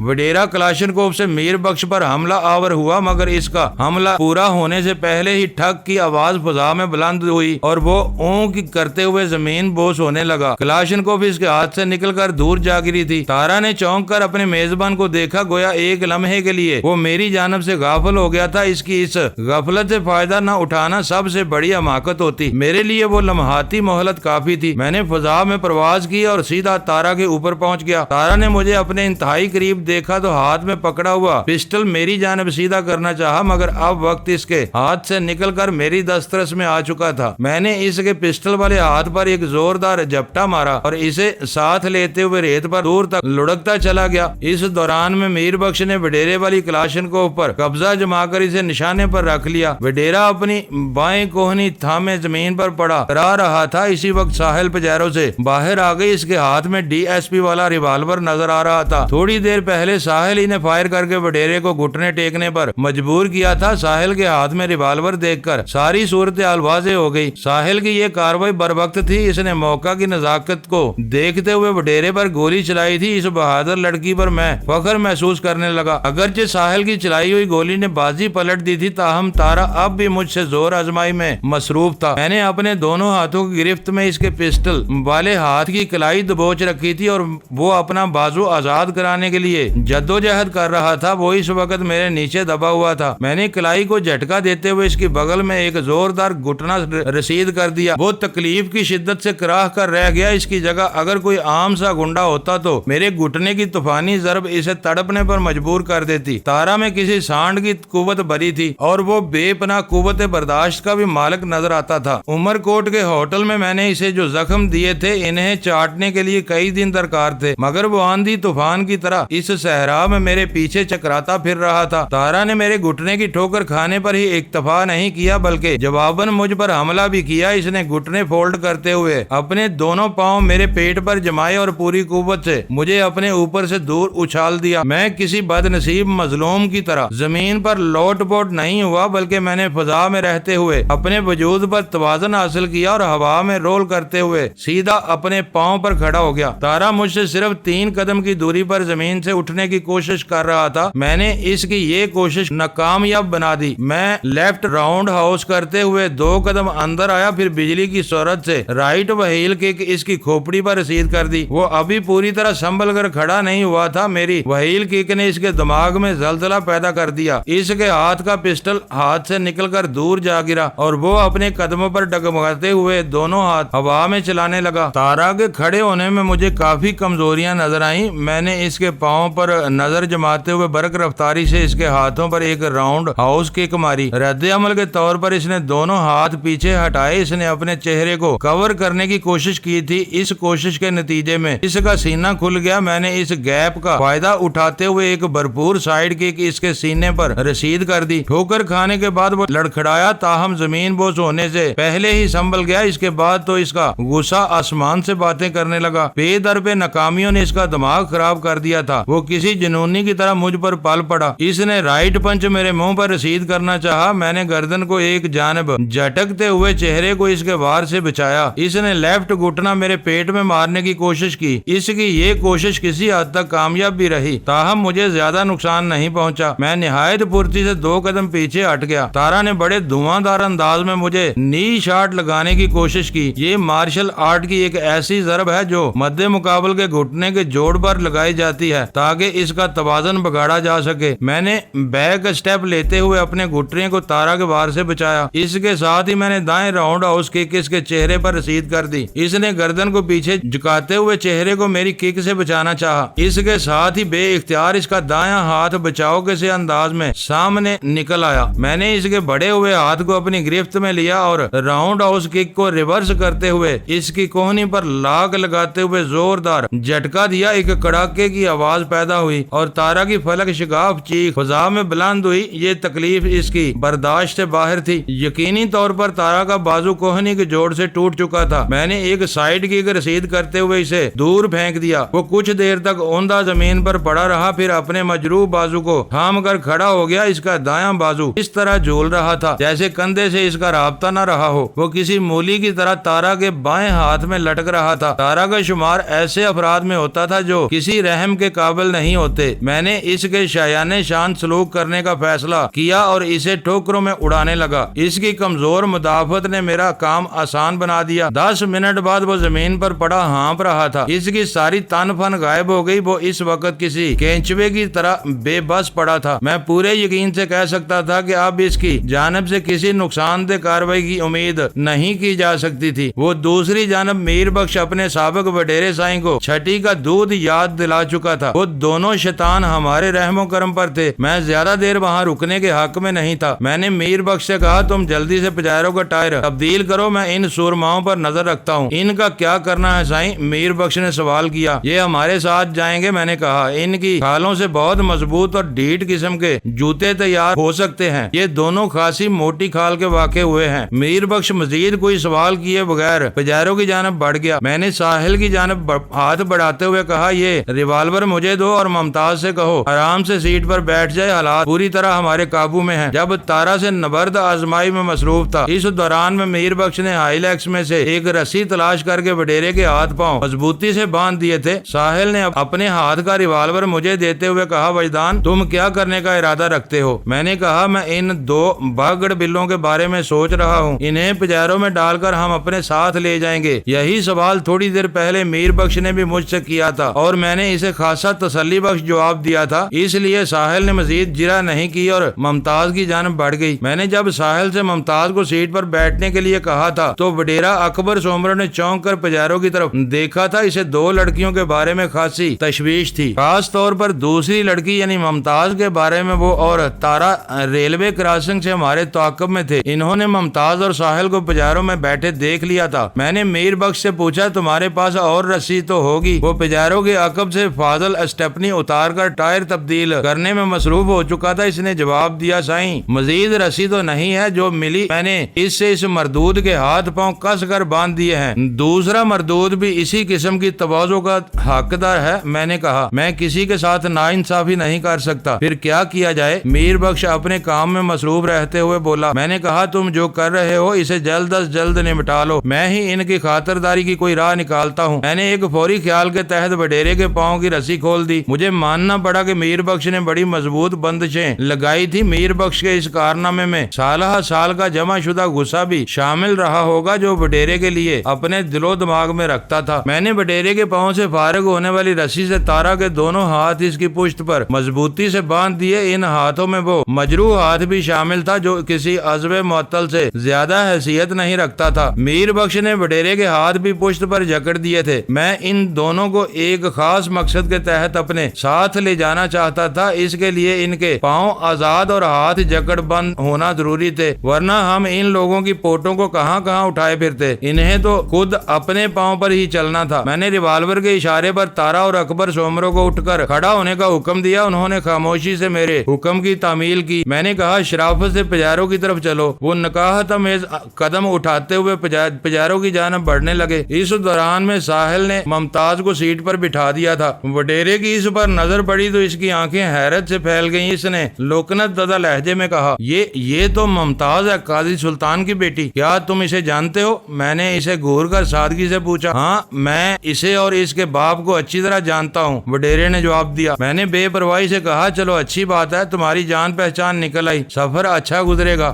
وڈیرا کلاشنکوف سے میر بخش پر حملہ آور ہوا، مگر اس کا حملہ پورا ہونے سے پہلے ہی ٹھک کی آواز فضا میں بلند ہوئی اور وہ اونک کرتے ہوئے زمین بوس ہونے لگا۔ کلاشنکوف اس کے ہاتھ سے نکل کر دور جا گری تھی۔ تارا نے چونک کر اپنے میزبان کو دیکھا، گویا ایک لمحے کے لیے وہ میری جانب سے غافل ہو گیا تھا۔ اس کی اس غفلت سے فائدہ نہ اٹھانا سب سے بڑی حماقت ہوتی۔ میرے لیے وہ لمحاتی مہلت کافی تھی۔ میں نے فضا میں پرواز کی اور سیدھا تارا کے اوپر پہنچ گیا۔ تارا نے مجھے اپنے انتہائی قریب دیکھا تو ہاتھ میں پکڑا ہوا پسٹل میری جانب سیدھا کرنا چاہا، مگر اب وقت اس کے ہاتھ سے نکل کر میری دسترس میں آ چکا تھا۔ میں نے اس کے پسٹل والے ہاتھ پر ایک زوردار جھپٹا مارا اور اسے ساتھ لیتے ہوئے ریت پر دور تک لڑکتا چلا گیا۔ اس دوران میں میر بخش نے وڈیرے والی کلاشنکوف پر قبضہ جما کر اسے نشانے پر رکھ لیا۔ وڈیرا اپنی بائیں کوہنی تھامے زمین پر پڑا رہا تھا۔ اسی وقت ساحل پجیرو سے باہر آ گئی۔ اس کے ہاتھ میں ڈی ایس پی والا ریوالور نظر آ رہا تھا۔ تھوڑی دیر پہلے ساحل ہی نے فائر کر کے وڈیرے کو گھٹنے ٹیکنے پر مجبور کیا تھا۔ ساحل کے ہاتھ میں ریوالور دیکھ کر ساری صورتحال واضح ہو گئی۔ ساحل کی یہ کاروائی بروقت تھی۔ اس نے موقع کی نزاکت کو دیکھتے ہوئے وڈیرے پر گولی چلائی تھی۔ اس بہادر لڑکی پر میں فخر محسوس کرنے لگا۔ اگرچہ ساحل کی چلائی ہوئی گولی نے بازی پلٹ دی تھی، تاہم تارا اب بھی مجھ سے زور آزمائی میں مصروف تھا۔ میں نے اپنے دونوں ہاتھوں کی گرفت میں اس کے پسٹل والے ہاتھ کی کلائی دبوچ رکھی تھی اور وہ اپنا بازو آزاد کرانے کے لیے جدوجہد کر رہا تھا۔ وہ اس وقت میرے نیچے دبا ہوا تھا۔ میں نے کلائی کو جھٹکا دیتے ہوئے اس کی بغل میں ایک زوردار گھٹنا رسید کر دیا۔ وہ تکلیف کی شدت سے کراہ کر رہ گیا۔ اس کی جگہ اگر کوئی عام سا گنڈا ہوتا تو میرے گھٹنے کی طوفانی ضرب اسے تڑپنے پر مجبور کر دیتی۔ تارا میں کسی سانڈ کی قوت بھری تھی اور وہ بے پناہ قوت برداشت کا بھی مالک نظر آتا تھا۔ عمر کوٹ کے ہوٹل میں نے اسے جو زخم دیے تھے انہیں چاٹنے کے لیے کئی دن درکار تھے، مگر وہ آندھی طوفان کی طرح اس صحرا میں میرے پیچھے چکراتا پھر رہا تھا۔ تارا نے میرے گھٹنے کی ٹھوکر کھانے پر ہی اکتفا نہیں کیا بلکہ جواباً مجھ پر حملہ بھی کیا۔ اس نے گھٹنے فولڈ کرتے ہوئے اپنے دونوں پاؤں میرے پیٹ پر جمائے اور پوری قوت سے مجھے اپنے اوپر سے دور اچھال دیا۔ میں کسی بد نصیب مظلوم کی طرح زمین پر لوٹ پوٹ نہیں ہوا بلکہ میں نے فضا میں رہتے ہوئے اپنے وجود پر توازن حاصل کیا اور ہوا میں رول کرتے ہوئے سیدھا اپنے پاؤں پر کھڑا ہو گیا۔ تارا مجھ سے صرف 3 قدم کی دوری پر زمین سے اٹھنے کی کوشش کر رہا تھا۔ میں نے اس کی یہ کوشش ناکامیاب بنا دی۔ میں لیفٹ راؤنڈ ہاؤس کرتے ہوئے 2 قدم اندر آیا، پھر بجلی کی صورت سے رائٹ وہیل کک اس کی کھوپڑی پر رسید کر دی۔ وہ ابھی پوری طرح سنبھل کر کھڑا نہیں ہوا تھا۔ میری وہیل کک نے اس کے دماغ میں زلزلہ پیدا کر دیا۔ اس کے ہاتھ کا پسٹل ہاتھ سے نکل کر دور جا گرا اور وہ اپنے قدموں پر ڈگمگاتے ہوئے دونوں ہاتھ ہوا میں چلانے لگا۔ تارا کے کھڑے ہونے میں مجھے کافی کمزوریاں نظر آئیں۔ میں نے اس کے پاؤں پر نظر جماتے ہوئے برق رفتاری سے اس کے ہاتھوں پر ایک راؤنڈ ہاؤس کک ماری۔ رد عمل کے طور پر اس نے دونوں ہاتھ پیچھے ہٹائے۔ اس نے اپنے چہرے کو کور کرنے کی کوشش کی تھی۔ اس کوشش کے نتیجے میں اس کا سینہ کھل گیا۔ میں نے اس گیپ کا فائدہ اٹھاتے ہوئے ایک بھرپور سائیڈ کک اس کے سینے پر رسید کر دی۔ ٹھوکر کھانے کے بعد وہ لڑکھڑایا، تاہم زمین بوس ہونے سے پہلے ہی سنبھل گیا۔ اس کے بعد تو اس کا غصہ آسمان سے باتیں کرنے لگا۔ پے در پہ ناکامیوں نے اس کا دماغ خراب کر دیا تھا۔ وہ کسی جنونی کی طرح مجھ پر پل پڑا۔ اس نے رائٹ پنچ میرے منہ پر رسید کرنا چاہا۔ میں نے گردن کو ایک جانب جھٹکتے ہوئے چہرے کو اس کے وار سے بچایا۔ اس نے لیفٹ گھٹنا میرے پیٹ میں مارنے کی کوشش کی۔ اس کی یہ کوشش کسی حد تک کامیاب بھی رہی، تاہم مجھے زیادہ نقصان نہیں پہنچا۔ میں نہایت پھرتی سے 2 قدم پیچھے ہٹ گیا۔ تارا نے بڑے دھواں دار انداز میں مجھے نی شاٹ لگانے کی کوشش کی۔ یہ مارشل آرٹ کی ایک ایسی ضرب ہے جو مد مقابل کے گھٹنے کے جوڑ پر لگائی جاتی ہے تاکہ اس کا توازن بگاڑا جا سکے۔ میں نے بیک اسٹیپ لیتے ہوئے اپنے گھٹنے کو تارا کے وار سے بچایا۔ اس کے ساتھ ہی میں نے دائیں راؤنڈ ہاؤس کک اس کے چہرے پر رسید کر کر دی۔ اس نے گردن کو پیچھے جھکاتے ہوئے چہرے کو میری کک سے بچانا چاہا۔ اس کے ساتھ ہی بے اختیار اس کا دایاں ہاتھ بچاؤ کے سے انداز میں سامنے نکل آیا۔ میں نے اس کے بڑے ہوئے ہاتھ کو اپنی گرفت میں لیا اور راؤنڈ ہاؤس کک کو ریورس کرتے ہوئے اس کی کوہنی پر لاک لگاتے ہوئے زوردار جھٹکا دیا۔ ایک کڑاکے کی آواز پیدا ہوئی اور تارا کی فلک شگاف چیخ فضا میں بلند ہوئی۔ یہ تکلیف اس کی برداشت سے باہر تھی۔ یقینی طور پر تارا کا بازو کوہنی کے جوڑ سے ٹوٹ چکا تھا۔ میں نے ایک سائیڈ کک رسید کرتے ہوئے اسے دور پھینک دیا۔ وہ کچھ دیر تک اوندا زمین پر پڑا رہا، پھر اپنے مجروح بازو کو تھام کر کھڑا ہو گیا۔ اس کا دایاں بازو اس طرح جھول رہا تھا جیسے کندھے سے اس کا رابطہ نہ رہا ہو۔ وہ کسی مولی کی طرح تارا کے بائیں ہاتھ میں لٹک رہا تھا۔ تارا کا شمار ایسے افراد میں ہوتا تھا جو کسی رحم کے قابل نہیں ہوتے۔ میں نے اس کے شایانِ شان سلوک کرنے کا فیصلہ کیا اور اسے ٹھوکروں میں اڑانے لگا۔ اس کی کمزور مدافعت نے میرا کام آسان بنا دیا۔ 10 منٹ بعد وہ زمین پر پڑا ہانپ رہا تھا۔ اس کی ساری تن فن غائب ہو گئی۔ وہ اس وقت کسی کینچوے کی طرح بے بس پڑا تھا۔ میں پورے یقین سے کہہ سکتا تھا کہ اب اس کی جانب سے کسی نقصان دہ کارروائی کی امید نہیں کی جا سکتی تھی۔ وہ دوسری جانب میر بخش اپنے سابق وڈیرے سائیں کو چھٹی کا دودھ یاد دلا چکا تھا۔ وہ دونوں شیطان ہمارے رحم و کرم پر تھے۔ میں زیادہ دیر وہاں رکنے کے حق میں نہیں تھا۔ میں نے میر بخش سے کہا تم جلدی سے پجارو کا ٹائر تبدیل کرو، میں ان سورماؤں پر نظر رکھتا ہوں۔ ان کا کیا کرنا ہے سائیں؟ میر بخش نے سوال کیا۔ یہ ہمارے ساتھ جائیں گے، میں نے کہا۔ ان کی کھالوں سے بہت مضبوط اور ڈھیٹ قسم کے جوتے تیار ہو سکتے ہیں۔ یہ دونوں خاصی موٹی کھال کے واقع ہوئے ہیں۔ میر بخش مزید کوئی سوال کیے بغیر پجارو کی جانب بڑھ گیا۔ میں نے ساحل کی جانب ہاتھ بڑھاتے ہوئے کہا یہ ریوالور مجھے دو اور ممتاز سے کہو آرام سے سیٹ پر بیٹھ جائے، حالات پوری طرح ہمارے قابو میں ہیں۔ جب تارا سے نبرد آزمائی میں مصروف تھا، اس دوران میں میر بخش نے ہائی لیکس میں سے ایک رسی تلاش کر کے وڈیرے کے ہاتھ پاؤں مضبوطی سے باندھ دیے تھے۔ ساحل نے اپنے ہاتھ کا ریوالور مجھے دیتے ہوئے کہا وجدان تم کیا کرنے کا ارادہ رکھتے ہو؟ میں نے کہا میں ان 2 باگڑ بلوں کے بارے میں سوچ رہا ہوں، انہیں پجاروں میں ڈال کر ہم اپنے ساتھ لے جائیں گے۔ یہی سوال تھوڑی دیر پہلے میر بخش نے بھی مجھ سے کیا تھا اور میں نے اسے خاصا تسلی بخش جواب دیا تھا۔ اس لیے ساحل نے مزید جرا نہیں کی اور ممتاز کی جانب بڑھ گئی۔ میں نے جب ساحل سے ممتاز کو سیٹ پر بیٹھنے کے لیے کہا تھا تو وڈیرا اکبر سومرو نے چونک کر پجاروں کی طرف دیکھا تھا۔ اسے 2 لڑکیوں کے بارے میں خاصی تشویش تھی، خاص طور پر دوسری لڑکی یعنی ممتاز کے بارے میں۔ وہ اور تارا ریلوے کراسنگ سے ہمارے تعاقب میں تھے۔ انہوں نے ممتاز اور ساحل کو پجاروں میں بیٹھے دیکھ لیا تھا۔ میں نے میر بخش سے پوچھا تمہارے پاس اور رسی تو ہوگی؟ وہ پجاروں کے عقب سے فاضل اسٹیپنی اتار کر ٹائر تبدیل کرنے میں مصروف ہو چکا تھا۔ اس نے جواب دیا سائیں مزید رسی تو نہیں ہے، جو ملی میں نے اس مردود کے ہاتھ پاؤں کس کر باندھ دیے ہیں۔ دوسرا مردود بھی اسی قسم کی تواضع کا حقدار ہے۔ میں نے کہا میں کسی کے ساتھ ناانصافی نہیں کر سکتا، پھر کیا کیا جائے؟ میر بخش اپنے کام میں مصروف رہتے ہوئے بولا۔ میں نے کہا تم جو کر رہے ہو اسے جلد از جلد نمٹا لو، میں ہی ان کی خاطرداری کی کوئی راہ نکالتا ہوں۔ میں نے ایک فوری خیال کے تحت وڈیرے کے پاؤں کی رسی کھول دی۔ مجھے ماننا پڑا کہ میر بخش نے بڑی مضبوط بندشیں لگائی تھی۔ میر بخش کے اس کارنامے میں سالہ سال کا جمع شدہ غصہ بھی شامل رہا ہوگا جو وڈیرے کے لیے اپنے دل و دماغ میں رکھتا تھا۔ میں نے وڈیرے کے پاؤں سے فارغ ہونے والی رسی سے تارا کے دونوں ہاتھ اس کی پشت پر مضبوطی سے باندھ دیے۔ ان ہاتھوں میں وہ مجروح ہاتھ بھی شامل تھا جو کسی عضو معطل سے زیادہ حیثیت نہیں رکھتا تھا۔ میر بخش نے وڈیرے کے ہاتھ بھی پشت پر جکڑ دیے تھے۔ میں ان دونوں کو ایک خاص مقصد کے تحت اپنے ساتھ لے جانا چاہتا تھا۔ اس کے لیے ان کے پاؤں آزاد اور ہاتھ جکڑ بند ہونا ضروری تھے، ورنہ ہم ان لوگوں کی پوٹوں کو کہاں کہاں اٹھائے پھرتے۔ انہیں تو خود اپنے پاؤں پر ہی چلنا تھا۔ میں نے ریوالور کے اشارے پر تارا اور اکبر سومرو کو اٹھ کر کھڑا ہونے کا حکم دیا۔ انہوں نے خاموشی سے میرے حکم کی تعمیل کی۔ میں نے کہا شرافت سے پجاروں کی طرف چلو۔ وہ نکاحت آمیز قدم اٹھاتے ہوئے پجاروں کی جانب بڑھنے لگے۔ اس دوران میں ساحل نے ممتاز کو سیٹ پر بٹھا دیا تھا۔ وڈیرے کی اس پر نظر پڑی تو اس کی آنکھیں حیرت سے پھیل گئیں۔ اس نے لوکنت زدہ لہجے میں کہا یہ تو ممتاز ہے، قاضی سلطان کی بیٹی، کیا تم اسے جانتے ہو؟ میں نے اسے گھور کر سادگی سے پوچھا۔ ہاں میں اسے اور اس کے باپ کو اچھی طرح جانتا ہوں، وڈیرے نے جواب دیا۔ میں نے بے پرواہی سے کہا چلو اچھی بات ہے، تمہاری جان پہچان نکل آئی، سفر اچھا گزرے گا۔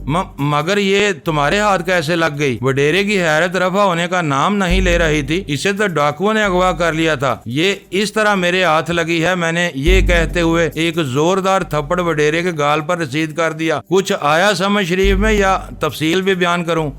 مگر یہ تمہارے ہاتھ کیسے لگ گئی؟ وڈیرے کی حیرت رفع ہونے کا نام نہیں لے رہی تھی۔ اسے تو ڈاکوؤں نے اغوا کر لیا تھا، یہ اس طرح میرے ہاتھ لگی ہے۔ میں نے یہ کہتے ہوئے ایک زوردار تھپڑ وڈیرے کے گال پر رسید کر دیا۔ کچھ آیا سمجھ شریف میں یا تفصیل بھی بیان کروں؟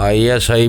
ISI